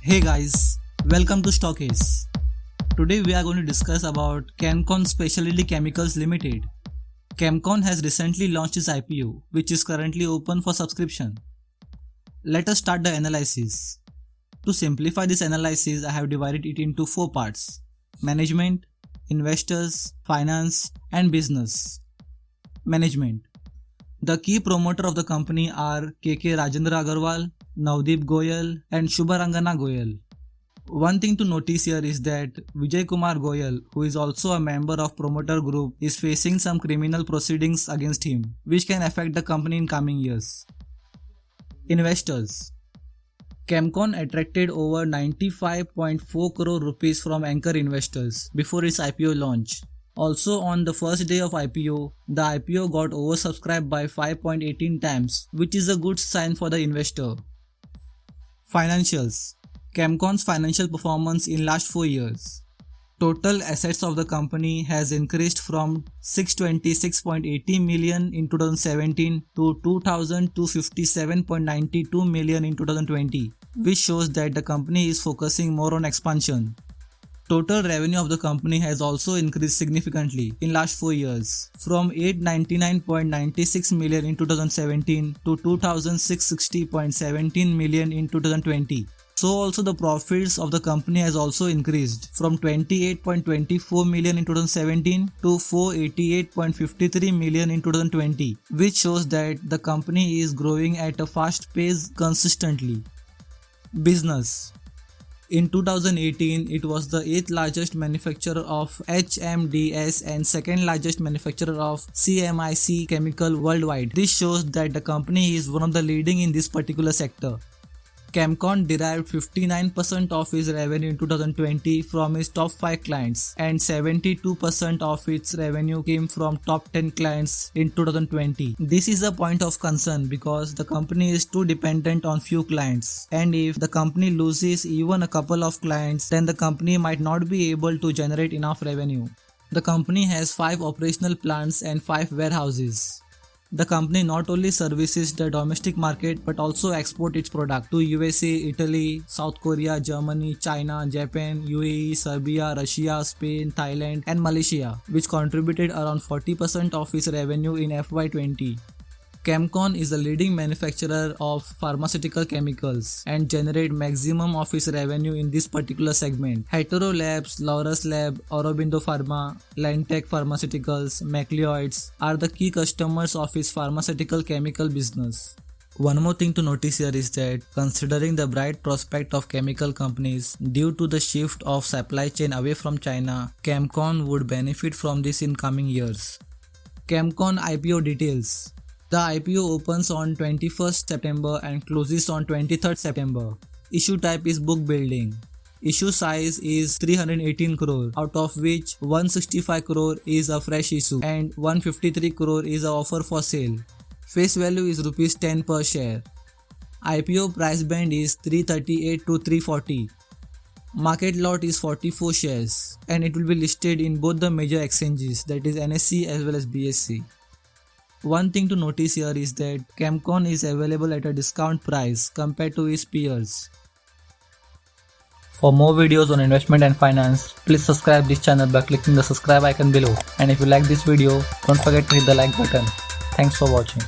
Hey guys, welcome to Stockcase. Today we are going to discuss about Chemcon Specialty Chemicals Limited. Chemcon has recently launched its IPO, which is currently open for subscription. Let us start the analysis. To simplify this analysis, I have divided it into 4 parts: management, investors, finance, and business. Management. The key promoter of the company are KK Rajendra Agarwal, Navdeep Goyal, and Shubharangana Goyal. One thing to notice here is that Vijay Kumar Goyal, who is also a member of promoter group, is facing some criminal proceedings against him, which can affect the company in coming years. Investors. Chemcon attracted over 95.4 crore rupees from anchor investors before its IPO launch. Also, on the first day of IPO, the IPO got oversubscribed by 5.18 times, which is a good sign for the investor. Financials. Chemcon's financial performance in last 4 years. Total assets of the company has increased from 626.80 million in 2017 to 2257.92 million in 2020, which shows that the company is focusing more on expansion. Total revenue of the company has also increased significantly in last 4 years, from 899.96 million in 2017 to 2660.17 million in 2020. So also the profits of the company has also increased from 28.24 million in 2017 to 488.53 million in 2020, which shows that the company is growing at a fast pace consistently. Business. In 2018, it was the 8th largest manufacturer of HMDS and 2nd largest manufacturer of CMIC chemical worldwide. This shows that the company is one of the leading in this particular sector. Chemcon derived 59% of its revenue in 2020 from its top 5 clients and 72% of its revenue came from top 10 clients in 2020. This is a point of concern because the company is too dependent on few clients, and if the company loses even a couple of clients, then the company might not be able to generate enough revenue. The company has 5 operational plants and 5 warehouses. The company not only services the domestic market but also export its product to USA, Italy, South Korea, Germany, China, Japan, UAE, Serbia, Russia, Spain, Thailand and Malaysia, which contributed around 40% of its revenue in FY20. Chemcon is the leading manufacturer of pharmaceutical chemicals and generate maximum of its revenue in this particular segment. Hetero Labs, Laurus Lab, Aurobindo Pharma, Lentech Pharmaceuticals, Macleoids are the key customers of its pharmaceutical chemical business. One more thing to notice here is that considering the bright prospect of chemical companies due to the shift of supply chain away from China, Chemcon would benefit from this in coming years. Chemcon IPO details. The IPO opens on 21st September and closes on 23rd September. Issue type is book building. Issue size is 318 crore, out of which 165 crore is a fresh issue and 153 crore is an offer for sale. Face value is Rs 10 per share. IPO price band is 338 to 340. Market lot is 44 shares and it will be listed in both the major exchanges, that is NSE as well as BSE. One thing to notice here is that Chemcon is available at a discount price compared to its peers. For more videos on investment and finance, please subscribe this channel by clicking the subscribe icon below. And if you like this video, don't forget to hit the like button. Thanks for watching.